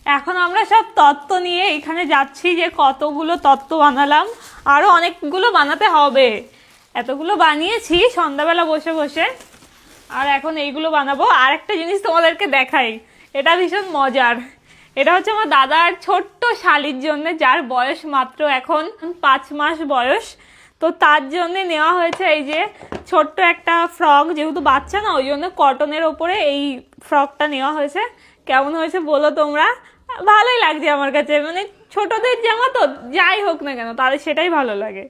এখন আমরা সব তত্ত্ব নিয়ে এখানে যাচ্ছি যে কতগুলো তত্ত্ব বানালাম, আরো অনেকগুলো বানাতে হবে। এতগুলো বানিয়েছি সন্ধ্যাবেলা বসে বসে, আর এখন এইগুলো বানাবো। আর একটা জিনিস তোমাদেরকে দেখাই, এটা ভীষণ মজার। এটা হচ্ছে আমার দাদার ছোট্ট শালির জন্য, যার বয়স মাত্র এখন 5 মাস বয়স। তো তার জন্য নেওয়া হয়েছে এই যে ছোট্ট একটা ফ্রক, যেহেতু বাচ্চা না, ওই জন্য কটনের ওপরে এই ফ্রকটা নেওয়া হয়েছে। কেমন হয়েছে বলো তোমরা? ভালোই লাগছে আমার কাছে, মানে ছোটদের জামা তো যাই হোক না কেন তাদের সেটাই ভালো লাগে।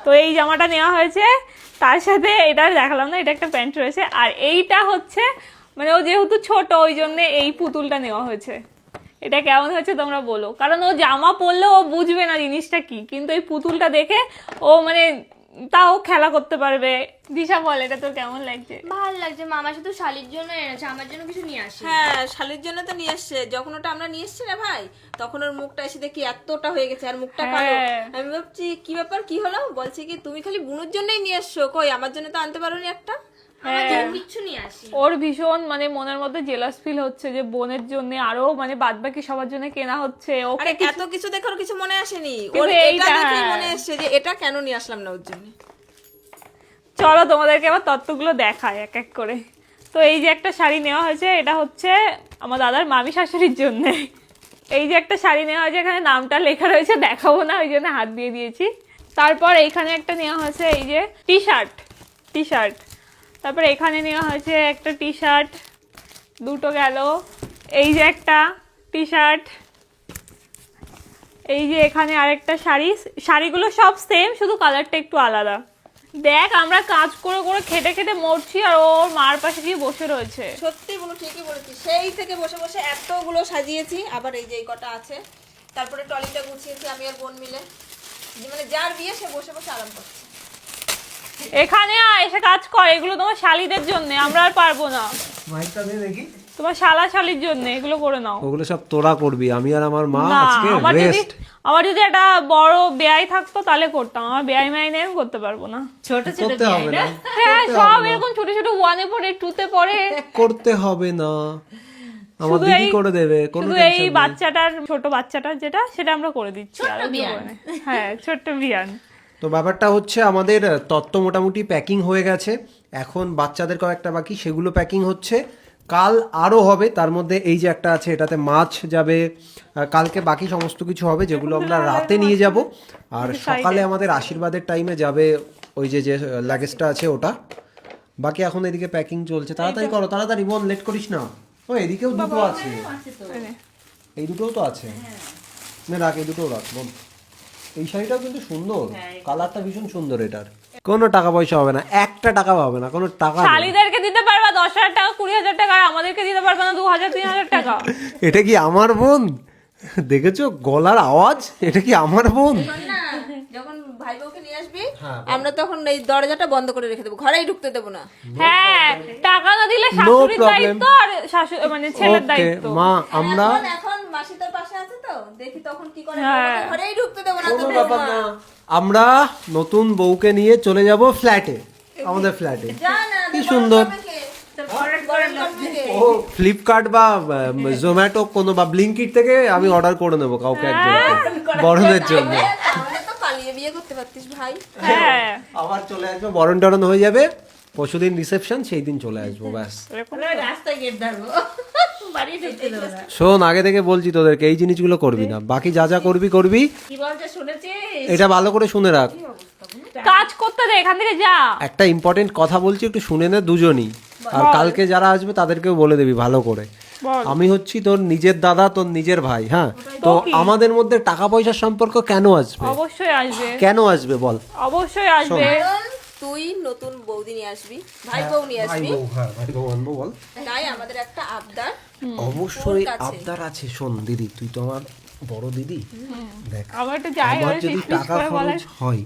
তো এই জামাটা নেওয়া হয়েছে, তার সাথে এটা দেখালাম না, এটা একটা প্যান্ট রয়েছে। আর এইটা হচ্ছে মানে ও যেহেতু ছোট ওই জন্য এই পুতুলটা নেওয়া হয়েছে। এটা কেমন হয়েছে তোমরা বলো, কারণ ও জামা পরলে ও বুঝবে না জিনিসটা কি, কিন্তু এই পুতুলটা দেখে ও মানে তাও খেলা করতে পারবে। দিশা বল, এটা তোর কেমন লাগছে? ভালো লাগছে। মামা শুধু শালির জন্য এনেছে, আমার জন্য কিছু নিয়ে আসে। হ্যাঁ, শালির জন্য তো নিয়ে এসছে। যখন ওটা আমরা নিয়ে এসছি না ভাই, তখন ওর মুখটা এসে দেখি এতটা হয়ে গেছে, আর মুখটা কালো। আমি ভাবছি কি ব্যাপার, কি হলো? বলছে কি তুমি খালি বুনুর জন্যই নিয়ে এসছো, কই আমার জন্য তো আনতে পারোনি একটা? আমার জন্য কিছু নিয়ে আসি। ওর ভীষণ মানে মনের মধ্যে জেলাস ফিল হচ্ছে যে বোনের জন্য আরো মানে বাদবাকি সবার জন্য কেনা হচ্ছে। আরে ওকে এত কিছু দেখে ওর কিছু মনে আসেনি, কিন্তু ওর এটা এইটা, দেখেই হ্যাঁ। মনে এসছে যে এটা কেন নিয়ে আসলাম না ওর জন্য। চলো তোমাদেরকে আবার তত্ত্বগুলো দেখায় এক এক করে। তো এই যে একটা শাড়ি নেওয়া হয়েছে, এটা হচ্ছে আমার দাদার মামি শাশুড়ির জন্য। এই যে একটা শাড়ি নেওয়া হয়েছে, এখানে নামটা লেখা রয়েছে, দেখাবো না ওই জন্য হাত দিয়ে দিয়েছি। তারপর এইখানে একটা নেওয়া হয়েছে এই যে টি শার্ট। তারপর এখানে নেওয়া হয়েছে একটা টি শার্ট, দুটো গেল। এই যে একটা টি শার্ট, এই যে এখানে আরেকটা শাড়ি। শাড়িগুলো সব সেম, শুধু কালারটা একটু আলাদা। দেখ আমরা কাজ করে করে খেটে খেটে মরছি, আর ওর মার পাশে গিয়ে বসে রয়েছে। সত্যি বুনু ঠিকই বলেছি, সেই থেকে বসে বসে এতগুলো সাজিয়েছি। আবার এই যে এই কটা আছে, তারপরে টলিটা গুছিয়েছি আমি আর বোন মিলে। মানে যার বিয়ে সে বসে বসে আরাম করছে। এখানে এসে কাজ কর, এগুলো তোমার শালিদের জন্য, আমরা আর পারবো না। মাইকটা দে দেখি। তোমার শালা শালির জন্য এগুলো করে নাও। ওগুলো সব তোরা করবি, আমি আর আমার মা না, আজকে রেস্ট। আমার যদি একটা বড় বেয়াই থাকতো তাহলে করতাম, আমার বেয়াই মাই নেই, আমি করতে পারবো না। ছোট ছোট করতে হবে না, হ্যাঁ সব এরকম ছোট ছোট 1 এ পড়ে 2 তে পড়ে। করতে হবে না, আমার শুধু দিদি এই- করে দেবে, কোনো শুধু এই বাচ্চাটার, ছোট বাচ্চাটার যেটা, সেটা আমরা করে দিচ্ছি। আর কিছু বিয়ান। হবে না। হ্যাঁ ছোট্ট বিয়ান। তো ব্যাপারটা হচ্ছে আমাদের তত্ত্ব মোটামুটি প্যাকিং হয়ে গেছে, এখন বাচ্চাদের কয়েকটা বাকি, সেগুলো প্যাকিং হচ্ছে। কাল আরও হবে, তার মধ্যে এই যে একটা আছে এটাতে মাছ যাবে। কালকে বাকি সমস্ত কিছু হবে যেগুলো আমরা রাতে নিয়ে যাব, আর সকালে আমাদের আশীর্বাদের টাইমে যাবে ওই যে যে লাগেজটা আছে ওটা। বাকি এখন এদিকে প্যাকিং চলছে, তাড়াতাড়ি করো, তাড়াতাড়ি বোন, লেট করিস না। ও এদিকেও দুটো আছে, এই দুটোও তো আছে, না রাখ, এই দুটোও রাখ বোন। এই শাড়িটাও কিন্তু সুন্দর, কালারটা ভীষণ সুন্দর এটার। কোনো টাকা পয়সা হবে না, একটা টাকা হবে না, কোনো টাকা নেই। শালিদেরকে দিতে পারবা 10,000 টাকা 20,000 টাকা, আর আমাদেরকে দিতে পারবে না 2,000 3,000 টাকা। এটা কি আমার বোন? দেখেছো গলার আওয়াজ? এটা কি আমার বোন? শোন না, যখন ভাই বউকে নিয়ে আসবি আমরা তখন এই দরজাটা বন্ধ করে রেখে দেবো, ঘরেই ঢুকতে দেবো না। হ্যাঁ, টাকা না দিলে শাশুড়ির problem. দায়িত্ব আর মানে ছেলের ওকে দায়িত্ব। মা, আমরা এখন মাসি তোর পাশে আছে তো, দেখি তখন কি করে। হ্যাঁ। ঘরেই ঢুকতে দেবো না কোনো তোর ব্যাপার বৌমা। না, আমরা নতুন বউকে নিয়ে চলে যাব ফ্ল্যাটে, আমাদের ফ্ল্যাটে। যা না, কি সুন্দর। গরম থেকে। ও ফ্লিপকার্ট বা জোম্যাটো কোনো বা ব্লিঙ্কিট থেকে আমি অর্ডার করে নেবো কাউকে একজনকে বরণের জন্য। তাহলে তো পালিয়ে বিয়ে করতে পারতিস ভাই। হ্যাঁ আবার চলে আসবো, বরণ টরণ হয়ে যাবে, পরশুদিন রিসেপশন, সেই দিন চলে আসবো ব্যাস। রাস্তায় গেট ধরবো, বাড়ি ঢুকতে দেবো না। শোন, আগে থেকে বলছি তোদেরকে এই জিনিসগুলো করবি না, বাকি যা যা করবি করবি। কি বলছে শুনেছিস? এটা ভালো করে শুনে রাখ, কাজ করতে দে, এখান থেকে যা। একটা ইম্পর্টেন্ট কথা বলছি, একটু শুনে নে দুজনই, আর কালকে যারা আসবে তাদেরকেও বলে দিবি ভালো করে। বল। আমি হচ্ছি তোর নিজের দাদা, তোর নিজের ভাই, হ্যাঁ? তো কি? আমাদের মধ্যে টাকা পয়সার সম্পর্ক কেন আসবে? অবশ্যই আসবে, কেন আসবে বল? অবশ্যই আসবে। কারণ তুই নতুন বৌদি নিয়ে আসবি, ভাই বউ নিয়ে আসবি, ভাই বউ আনবো বল। তাই আমাদের একটা আবদার। অবশ্যই কাছে। আবদার আছে। শোন দিদি, তুই তো আমার বড় দিদি দেখ, আমার একটু যাই আমার হয় যদি ফিস ফিস টাকা করে বলে খরচ হয়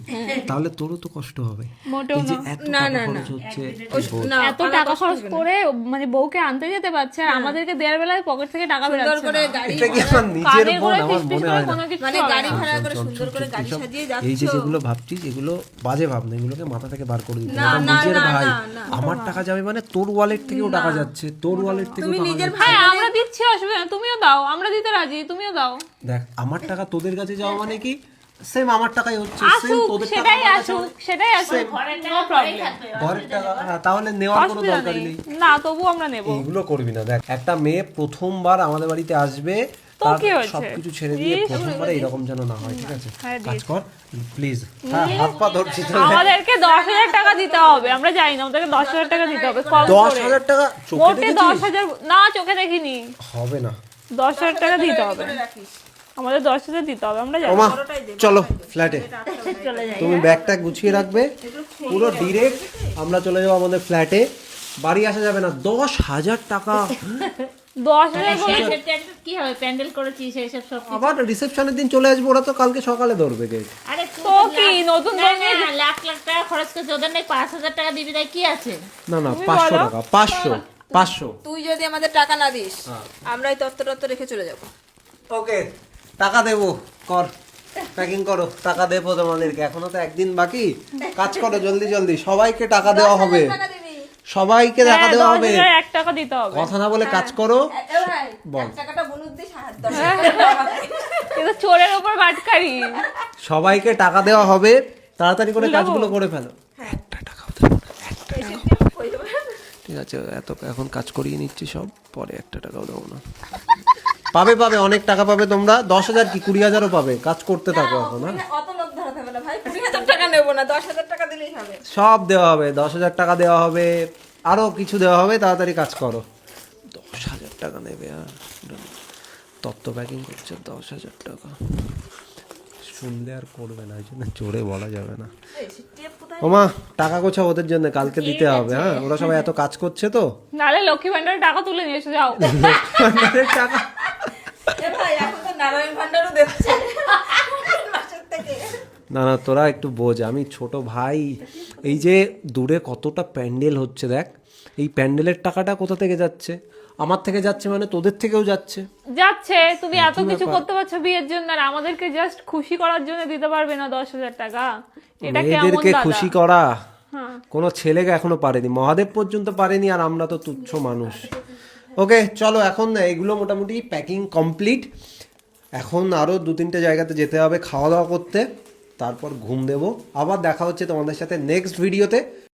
তাহলে তোরও তো কষ্ট হবে। মোটেও এই যে না। এত টাকা খরচ হচ্ছে, না এত টাকা খরচ করে মানে বউকে আনতে যেতে পারছে আর আমাদেরকে দেওয়ার বেলায় পকেট থেকে টাকা সুন্দর বেরোচ্ছে করে না। গাড়ি এটা কি আমার নিজের কানের বোন? করে আমার ফিস ফিস মনে করে হয় না। কোনো কিছু মানে হবে গাড়ি না। ভাড়া করে চল, সুন্দর চল, করে চল, গাড়ি চল। সাজিয়ে এই যে যাচ্ছ। যেগুলো ভাবছিস এগুলো বাজে ভাবনা, এগুলোকে মাথা থেকে বার করে দিতে না, হবে। না, নিজের না, ভাই, না, না। আমার টাকা যাবে মানে তোর ওয়ালেট থেকেও টাকা যাচ্ছে, তোর ওয়ালেট থেকেও তুমি টাকা নিজের যাচ্ছে। ভাই হ্যাঁ আমরা দিচ্ছি, অসুবিধা নেই, তুমিও দাও, আমরা দিতে রাজি, তুমিও দাও। দেখ আমার টাকা তোদের কাছে যাওয়া মানে কি সেম আমার টাকাই হচ্ছে, সেম আসুক, তোদের টাকা সেটাই আমার কাছে আসুক, সেটাই আসুক, ঘরের নো টাকা ঘরেই প্রবলেম, থাকবে। ঘরের টাকা, হ্যাঁ, তাহলে নেওয়ার কোনো অসুবিধা দরকারই নেই। নেই। না তবু আমরা নেব। এইগুলো করবি না। দেখ একটা মেয়ে প্রথমবার আমাদের বাড়িতে আসবে, তো তার কি হয়েছে? সবকিছু ছেড়ে দিয়ে ইস, প্রথমবার এরকম যেন না হয়, ঠিক আছে? হ্যাঁ, কাজ কর প্লিজ। হ্যাঁ, হাত পা ধরছি তো। আমাদেরকে 10,000 টাকা দিতে হবে, আমরা জানি না, আমাদেরকে 10,000 টাকা দিতে হবে, কম করে। 10,000 টাকা চোখে মোটে দেখেছিস? 10,000 না, চোখে দেখিনি। হবে না। 10,000 টাকা দিতে হবে, করে রাখিস। আমাদের 10,000 দিতে হবে, আমরা জানি। ওমা বড়টাই দে, চলো ফ্ল্যাটে, চলে যায়। তুমি ব্যাগটা গুছিয়ে রাখবে, পুরো ডিরেক্ট আমরা চলে যাবো আমাদের ফ্ল্যাটে। বাড়ি আসা যাবে না। 10,000 টাকা 10,000 বলে শেষের ট্যান্ডেল কি হবে, প্যান্ডেল করেছিস এইসব সব কিছু। আবার রিসেপশনের দিন চলে আসবো, ওরা তো কালকে সকালে ধরবে গেট। আরে তো কি নতুন না, বউ না, নিয়ে লাখ লাখ টাকা খরচ করছে, ওদের নাকি 5,000 টাকা দিবি, তাই কি আছে? না না, তুমি 500 বলো। টাকা, 500। তুই যদি আমাদের টাকা না দিস আমরা এই তত্ত্ব রেখে চলে যাবো। ওকে, টাকা দেবো, কর প্যাকিং করো, টাকা দেবো তোমাদেরকে, এখনো তো একদিন বাকি, কাজ করো জলদি জলদি, সবাইকে টাকা দেওয়া হবে, টাকা দিবি। সবাইকে টাকা দেওয়া হবে, 10,000 টাকা দিতে হবে। কথা না বলে কাজ করো। এ ভাই, বল। 1 টাকাটা বুনুর দিস, হাত 10 কিন্তু চোরের উপর বাটকারি। সবাইকে টাকা দেওয়া হবে, তাড়াতাড়ি করে দেবো? কাজগুলো করে ফেলো। একটা টাকাও দেবো না, একটা টাকা। ঠিক আছে, এত এখন কাজ করিয়ে নিচ্ছি সব, পরে একটা টাকাও দেবো না। পাবে পাবে, অনেক টাকা পাবে তোমরা। 10,000 কি 20,000ও পাবে, কাজ করতে থাকো এখন। হ্যাঁ, অত লোক ধরাতে হবে না ভাই, 20,000 টাকা নেবো না, 10,000 টাকা দিলেই হবে। সব দেওয়া হবে, 10,000 টাকা দেওয়া হবে, আরো কিছু দেওয়া হবে, তাড়াতাড়ি কাজ করো। 10,000 টাকা নেবে, আর তত্ত্ব প্যাকিং করছে 10,000 টাকা, শুনলে আর করবে না, এই জন্য জোরে বলা যাবে না। ওমা টাকা গোছাও ওদের জন্য, কালকে দিতে হবে। হ্যাঁ, ওরা সবাই এত কাজ করছে তো। নালে লক্ষ্মী ভান্ডারের টাকা তুলে নিয়ে এসে যাও। টাকা এ ভাই, এখন তো নারায়ণ ভান্ডারও দিচ্ছে মাসের থেকে। না না, তোরা একটু বোঝ, আমি ছোট ভাই। এই যে দূরে কতটা প্যান্ডেল হচ্ছে দেখ, এই প্যান্ডেলের টাকাটা কোথা থেকে যাচ্ছে? আমার থেকে যাচ্ছে মানে তোদের থেকেও যাচ্ছে। যাচ্ছে, তুমি এত কিছু করতে পারছো বিয়ের জন্য, আর আমাদেরকে জাস্ট খুশি করার জন্য দিতে পারবে না 10,000 টাকা? এটা কেমন মেয়েদেরকে দাদা? খুশি করা হ্যাঁ। কোনো ছেলেকে এখনো পারেনি, মহাদেব পর্যন্ত পারেনি, আর আমরা তো তুচ্ছ মানুষ। ওকে চলো, এখন এগুলো মোটামুটি প্যাকিং কমপ্লিট। এখন আরো 2-3টে জায়গাতে যেতে হবে খাওয়া দাওয়া করতে, তারপর ঘুম দেবো। আবার দেখা হচ্ছে তোমাদের সাথে নেক্সট ভিডিওতে।